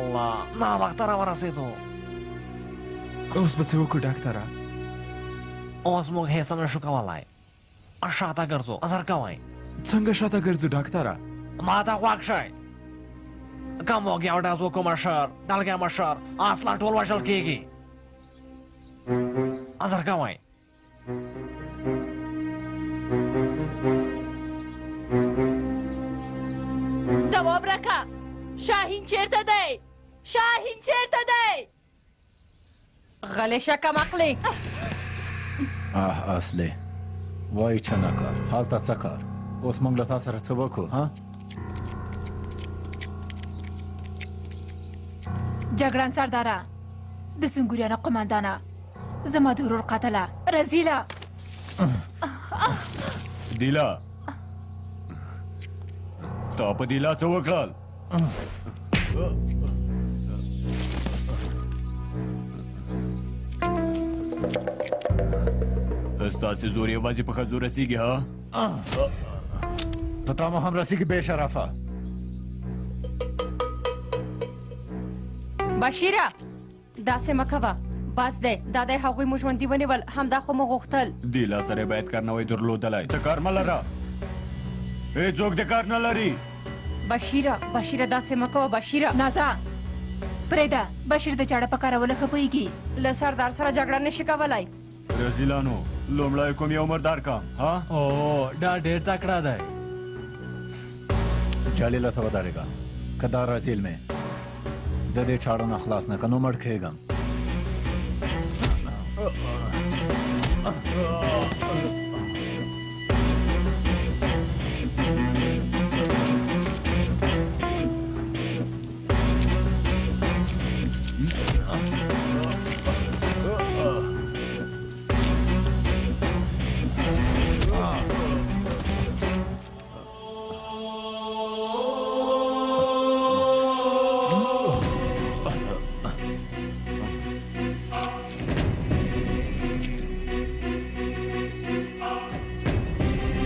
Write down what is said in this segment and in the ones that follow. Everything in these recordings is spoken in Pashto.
الله ناوخته راورسېدو. اوس به څه وکړو ډاکټره؟ اوس موږ هېڅ نشو کولی. شاته ګرځو. اثر کوئ. څنګه شاته ګرځو ډاکټره؟ ما ته غوږ شئ. که موږ یو ډز وکړو مشر، دلګی مشر، اصلا ټول وژل کېږي. اثر کوئ. ځواب راکه. شاهین چیرته دی؟ شاهین چیرته دی؟ غلی شه کمقلې. اصلي وای چې نه کار هلته څه کار؟ اوس موږ له تا سره څه وکړو ها؟ جګړن سرداره، د سنګوریانو قماندانه، زما د ورور قاتله رزیله. دیلا تا په دیلا څه وکړل؟ ستاسې زور یوازې په ښځو رسېږي ها؟ په تا مو هم رسېږي بې شرفه. بشیره داسې مه کوه. بس دی دا دی هغوی مو ژوندي ونیول. همدا خو مو غوښتل. دیلا سره باید کار نه وای درلودلی. ته کار مه لره. هېڅوک د کار نه لري. بشیره داسې مه کوه. بشیره نازا پرېږده. بشیر د چاړه په کارولو ښه پوهېږي. له سردار سره جګړه نشي کولی. رزیلانو لومړی کوم یو مردار کام ها؟ او دا ډېر تکړه دی. جلیله ته ودرېږه. که دا رزیل مې د دې چاړو نه خلاص نه که نو مړ کېږم.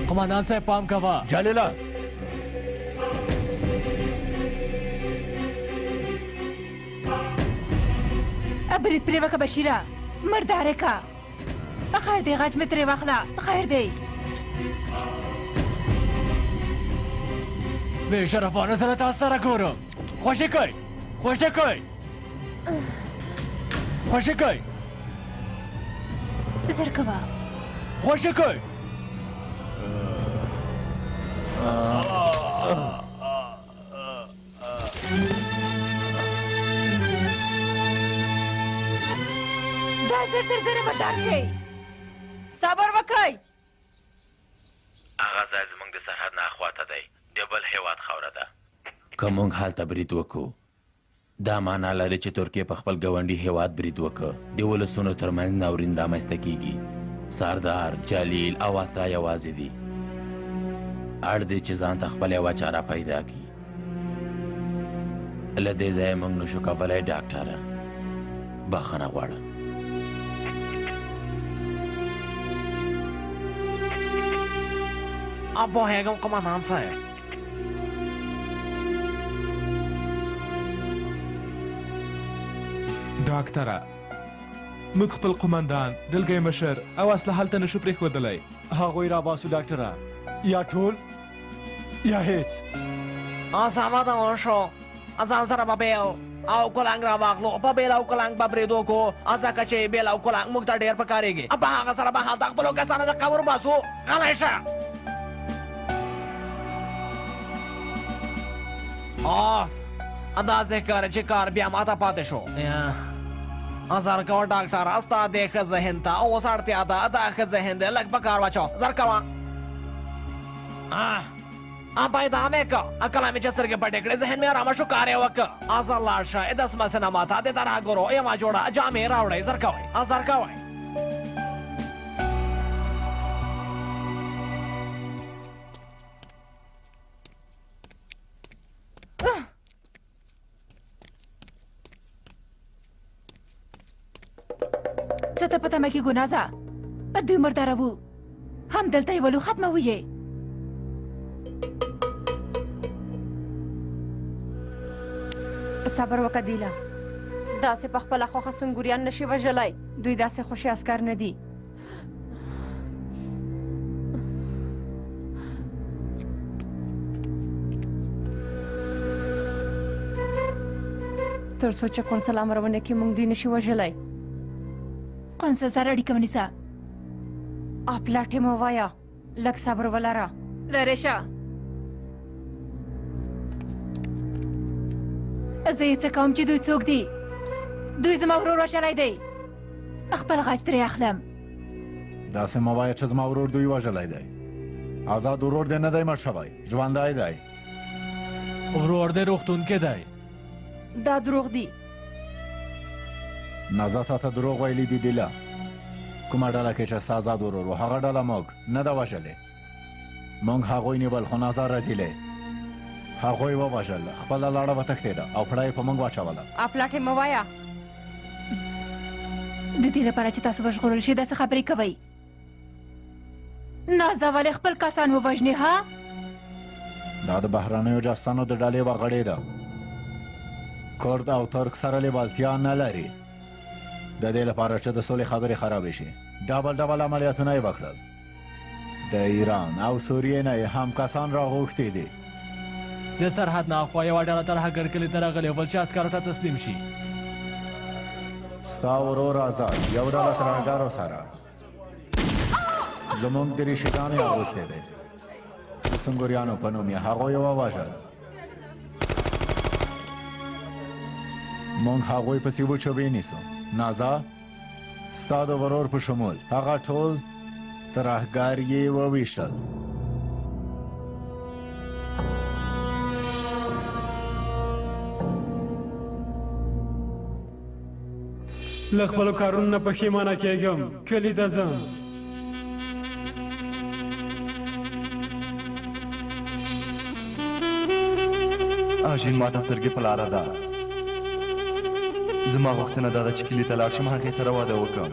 قماندان صاحب پام کوه. جلیله برید پرې وکړه بشیره. مردارې که. خیر دی غچ مې ترې واخله. خیر دی. بې شرفانو سره تاسو سره ګورم. خوشې کوئ. خوشې کوئ. خوشې کوئ. زر کوه. خوشې کوئ. دا زر تر زره مردار شئ. صبر وکئ. هغه ځای زموږ د سرحد نه اخواته دی. د بل هېواد خاوره ده. که موږ هلته برید وکړو دا معنا لري چې ترکیه په خپل ګاونډي هېواد برید وکړ. د ولسونو ترمنځ ناورین رامنځته کیږي. سردار جلیل او اسرا یوازې دي. اړ دی چې ځان ته خپل یوه چاره پیدا کړي. له دې ځایه موږ نشو کولی ډاکټره. بخښنه غواړم. پوهېږم قماندان صاحب. ډاکټره موږ خپل قماندان دلګی مشر او اصله هلته نشو پرېښودلی. هغوی راباسو ډاکټره. یا ټول یا هیڅ. سمه ده وشو. ځان سره به بیل او کلنګ راواخلو. په بیل او کلنګ به برید وکړو ځکه چې بیل او کلنګ موږ ته ډېر پکارېږي. په هغه سره به هلته خپلو کسانو د قبر باسو. غلی شه. داسې ښکاري چې کار بیا ماته پاتې شو. زر کوه ډاکټره ستا دې ښه ذهن ته اوس اړتیا ده. دا ښه ذهن دی لږ په کار واچو. زر کوه. پیدا مې که کله مې چې سترګې پټې کړې ذهن مې ارامه شو. کار یې وکړه. زر لاړ شه. دسمسې نه ماته د ترهګرو یوه جوړه جامې راوړئ. زر کوئ. زر کوئ. څه ته په تمه کېږو نازه؟ دوی مرداره وو. همدلته یې ولو ختموو یې. صبر وکړه دیلا داسې په خپله خوښه سنګوریان نشي وژلی دوی داسې خوشي عسکر نه دي تر څو چې قونسل امر ونه کړي موږ دوی نشي وژلی قونسل سره اړیکه ونیسه پلاټې مه وایه لږ صبر ولره لرې شه زه یې څه کوم چې دوی څوک دي دوی زما ورور وژلی دی خپل غچ ترې اخلم داسې مه وایه چې زما ورور دوی وژلی دی آزاد ورور دی نه دی مړ شوی ژوندی دی ورور دی روغتون کې دی دا دروغ دي نازا تا ته دروغ ویلي دي دیله کومه ډله کې چې ستا آزاد ورور و هغه ډله موږ نه ده وژلې موږ هغوی نیول خو نازا رزیلې هغوی ووژل خپله لاړه وتښتېده او پړه یې په موږ واچوله پلاټې مه وایه د دې لپاره چې تاسو وژغورل شئ داسې خبرې کوئ نازا ولې خپل کسان ووژنې ها دا د بهرنیو جاسوسانو د ډلې وه غړې ده کرد او ترک سره لیوالتیا نه لري د دې لپاره چې د سولې خبرې خرابې شي ډبل ډبل عملیاتونه یې وکړل د ایران او سوریې نه یې هم کسان راغوښتي دي د سرحد نه اخوا یوه ډله ترهګر کلي ته راغلې ول چې عسکرو ته تسلیم شي ستا ورور آزاد یو ډله ترهګرو سره زموږ دریشګانې اغوستې دی د سنګوریانو په نوم یې هغوی یې ووژل موږ هغوی پسې وچو ونیسو نازا ستا د ورور په شمول هغه ټول ترهګر یې وویشتل له خپلو کارونو نه پښیمانه کېږم کلي ته ځم آژین ماته سترګې په لاره ده زما غوښتنه دا ده چې کلي ته لاړ شم هغې سره واده وکړم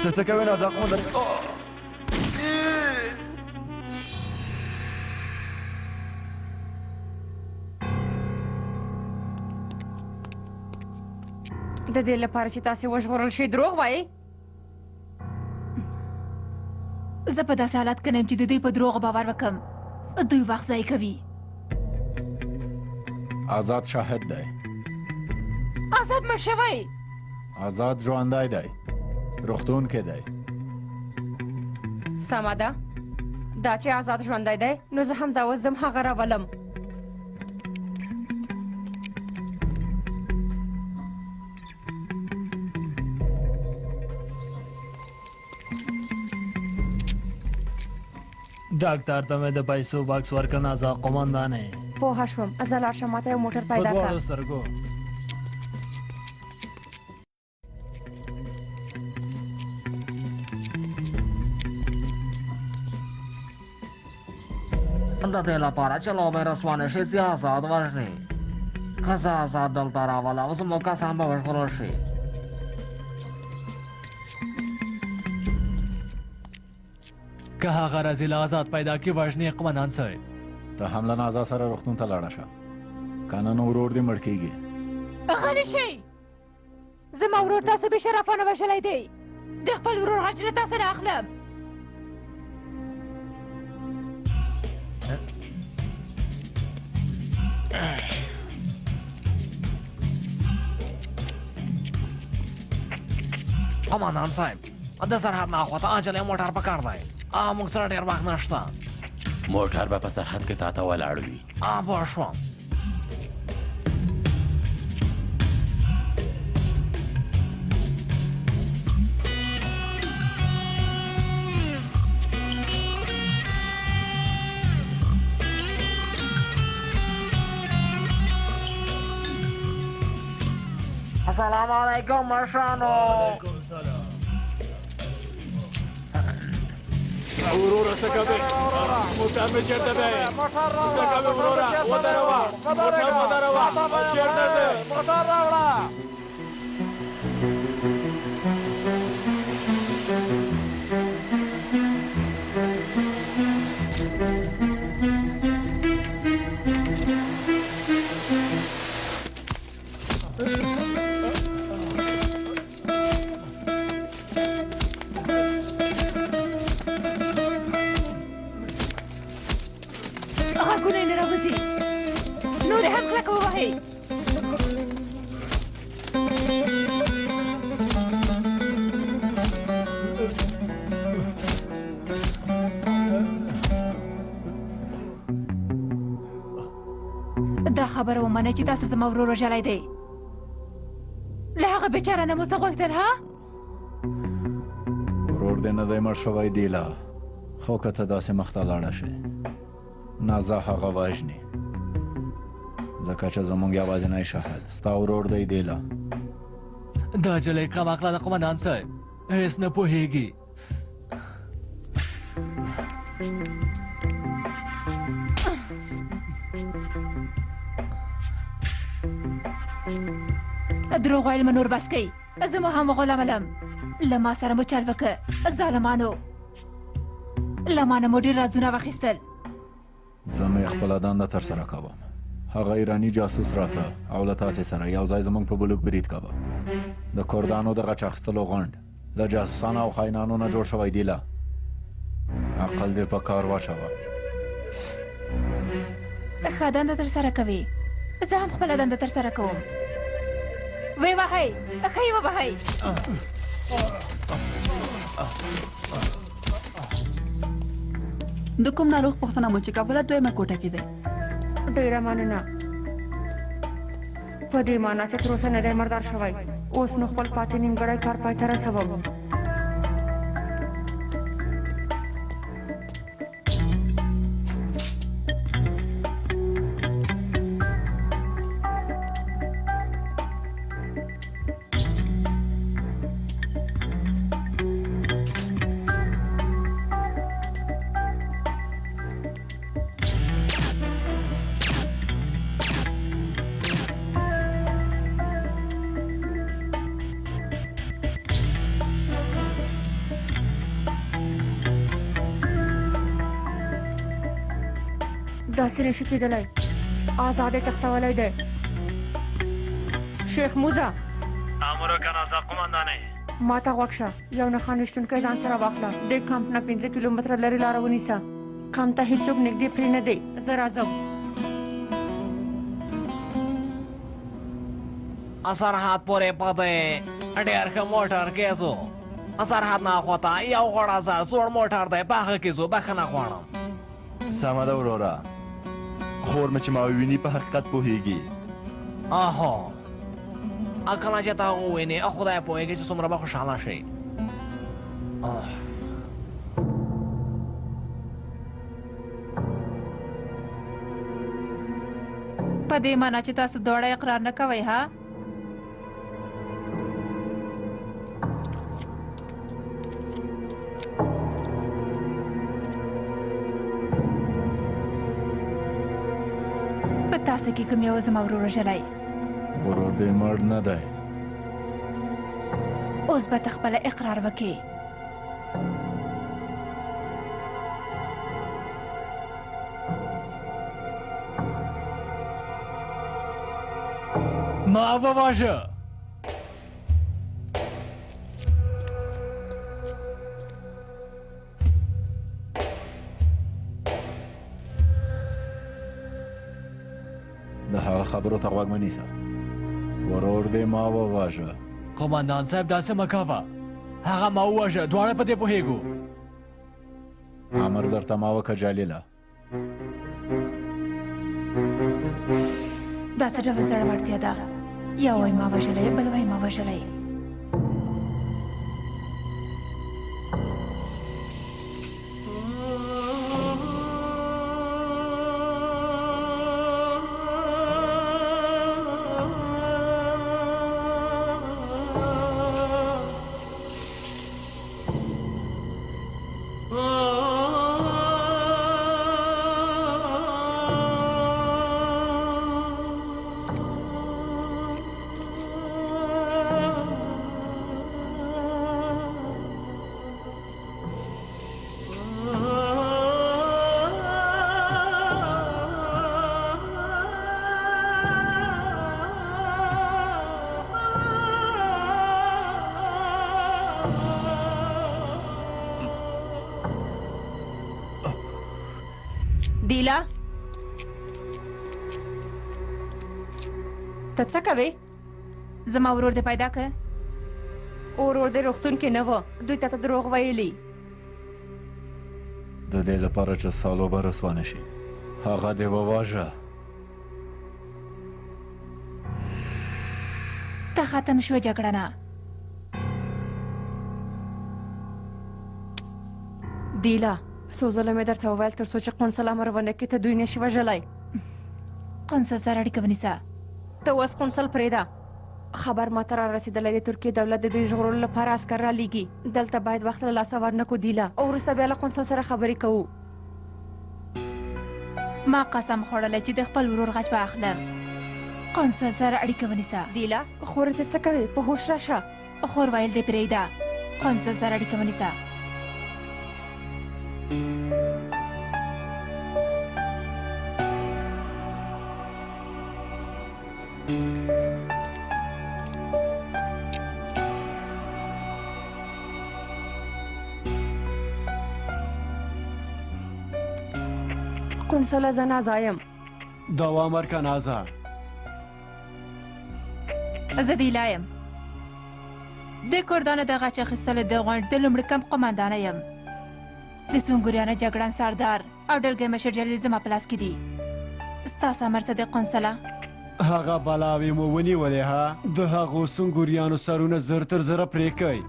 ته څه کوې نازا خو لرې د دې لپاره چې تاسې وژغورل شئ دروغ وایي زه په داسې حالت کې نه یم چې د دوی په دروغو باور وکړم دوی وخت ضایع کوي آزاد شاهد دی آزاد مړ شوی آزاد ژوندی دی روغتون کې دی سمه ده دا چې آزاد ژوندی دی نو زه هم دا اوس ځم هغه راولم ډاکټر ته مې د پیسو باکس ورکړ نازا قومندانې پوه شوم زه لاړ شم ماته یو موټر پیدا په کړه دواړو سترګو د دې لپاره چې لوبې رسوانه شي چې آزاد وژني که زه آزاد دلته راولم زموږ کسان به وژغورل شي که هغه رزیل آزاد پیدا کړي وژنې قومندان صاحب ته هم له نازا سره روغتون ته لاړه شه که نه نو ورور دې مړ کېږي غلی شئ زما ورور تاسو بې شرفانه وژلی دی د خپل ورور غچ له تا سره اخلم قومندان صاحب د سرحد نه اخوا ته عاجل موټر پکار دی موږ سره ډېر وخت نشته موټر به په سرحد کې تا ته ولاړ وي پوه شوم السلام علیکم مشرانو وروره څه کوې موټر مې چېرته دی څه کوې وروره ودروه موټر ودروه چېرته دی موټر راوړه خلک ووهئ. دا خبره ومنئ چې تاسو زما ورور وژلی دی. له هغه بیچاره نه مو څه غوښتل ها؟ ورور دې نه دی مړ شوی دیلا، خو که ته داسې مخته لاړه شې نه زه هغه وژني، ځکه چې زموږ یوازینی شاهد ستا ورور دی دیلا. دا جلۍ کم عقله ده قمندان صاحب، هېڅ نه پوهېږي. دروغ ویل مو نور بس کوئ. زه مو هم وغولملم، له ما سره مو چل وکړه ظالمانو. له ما نه مو ډېر رازونه واخیستل. زه مې خپله دنده ترسره کوم. هغه ایراني جاسوس راته او له تاسې سره یو ځای زموږ په بلوک برید کوه. د کردانو د غچ اخیستلو غونډ له جاسوسانو او خاینانو نه جوړ شوی دیله. عقل دې په کار واچوه. ښه دنده ترسره کوي، زه هم خپله دنده ترسره کوم. وی وهئ، ښه یې ووهئ. د کوم ناروغ پوښتنه مو چې کوله دویمه کوټه کې دی؟ ډېره مننه. په دې معنا چې تر اوسه نه دی مردار شوی، اوس نو خپل پاتې نیمګړی کار پای ته رسوم. داسې نشي کېدلی، آزاد یې تښتولی دی. شیخ موزه امر وکړه نازاب قمندانې. ما ته غوږ شه، یو نښان ویشتونکی ځان سره واخله. د کمپ نه 5 کیلومتره لرې لاره ونیسه. کمپ ته هېڅوک نږدې پرې نه دی. زه راځم. سرحد پورې پدې ډېر ښه موټر کې ځو. سرحد نه خواته یو غوړه زوړ موټر دی، په هغه کې ځو. بخښنه غواړم. سمه ده وروره، خور مې چې ما وویني په حقیقت پوهېږي. آهو، کله چې ته ووینې خدای پوهېږي چې څومره به خوشحاله شي. په دې معنا چې تاسو دواړه اقرار نه کوئ ها؟ په تاسو کې کوم یو زما ورور وژلی؟ ورور دې مړ نه دی. اوس به ته خپله اقرار وکړې. ما وواژه. د هغه خبرو ته غوږ مه نیسه. ورور دې ما وواژه. قمندان صاحب داسې مه کوه، هغه ما وواژه، دواړه په دې پوهېږو. امر درته ما وکړه جلیله. دا څه ډول زړورتیا ده؟ یو وایي ما وژلی، بل وایي ما وژلی. دیلا ته څه کوې؟ زما ورور دې پیدا که ورور دې روغتون کې نه و، دوی ته دروغ ویلي. د دې لپاره چې سالو به رسوا نه شي هغه دې وواژه. ته ختم شوه جګړه نه. دیلا څو ځله مې درته وویل تر څو چې قونسل امر ونه کړي ته دوی نشي وژلی. قونسل سره اړیکه ونیسه. ته اوس قونسل پرېږده. خبر ماته را رسېدلی د ترکیې دولت د دوی ژغورلو لپاره عسکر را لیږي. دلته باید وخت له لاسه ورنکړو دیلا، او وروسته بیا له قونسل سره خبرې کوو. ما قسم خوړلی چې د خپل ورور غچ به اخلم. قونسل سره اړیکه ونیسه. دیلا خورې ته څه کوې؟ په هوښ راشه. خور ویل دې پرېږده. قونسل سره اړیکه ونیسه. قونسله زه نازا یم. دوام ورکه نازا. زه دیلا یم. د کردانو د غچ اخیستلو د غونډ د لومړي کمپ قمندانه یم. د سونګوریانو جګړن سردار او ډلګۍ مشر جلیل زما په لاس کې دي. ستاسو امر څه دی قونسله؟ هغه بلاوې مو ونیولې ها؟ د هغو سونګوریانو سرونه زر تر زره پرې کوئ.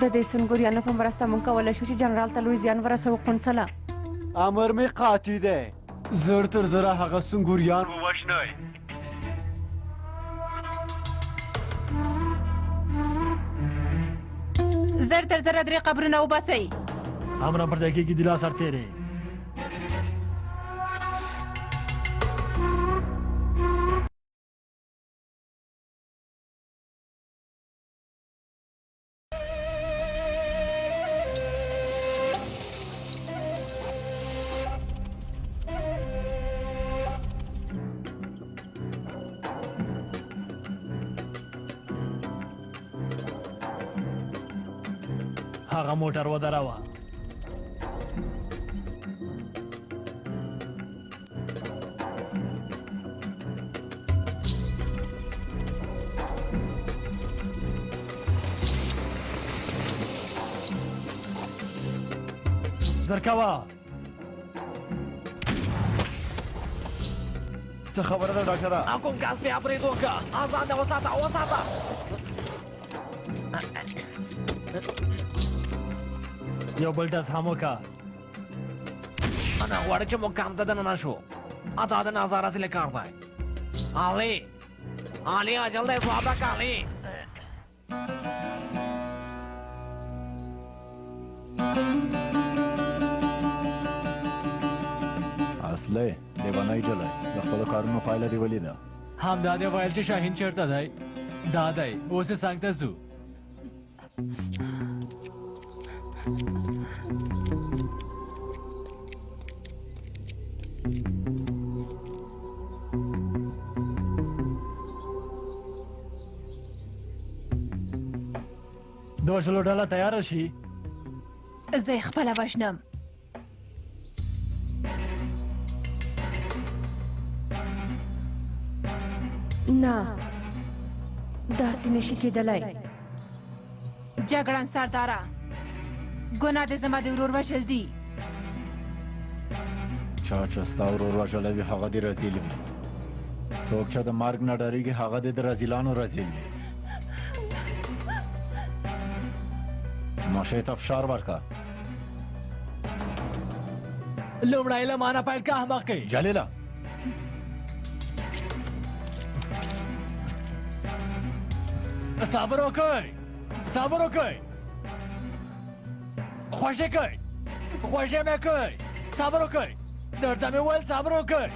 د دې سنګوریانو په مرسته موږ کولی شو چې جنرال ته لوی زیان ورسوو. قونسله امر مې قاطع دی. زر تر زره هغه سنګوریان ووژنئ. زر تر زره 3 قبرونه وباسئ. امر پر ځای کېږي دیلا سرتېرې. هغه موټر ودراوه. زرکوه څه خبره ده ډاکټره؟ کوم ګاز بیا برېد وکړه. ازاده وساته وساته. یو بل ډز هم وکړه. انا غواړي چې موږ کام ته دننه شو. اتا د نظاره سره کار دی. علي اجل دی ځواب راکړه علي. اصلي لیوانای جلای د خپلو کارونو پایله دې ولیده. همدا دې ویل چې شاهین چېرته دی؟ دا دی اوس یې څنګ ته ځو. د وژلو ډله تیاره شي. زه یې خپله وژنم. نه داسې نشي کېدلی. جګړن سرداره ګناه دې زما د ورور وژل دي. چا چې ستا ورور وژلی وي هغه دې رزیل وي. څوک چې د مرګ نه ډارېږي هغه دې د رزیلانو رزیل وي. ماشې ته فشار ورکړه. لومړی له مانه پیل که احمقې. جلیله صبر وکړئ. صبر وکړئ. خوښې کوئ. خوښې مې کوئ. صبر وکړئ. درته مې ویل صبر وکړئ.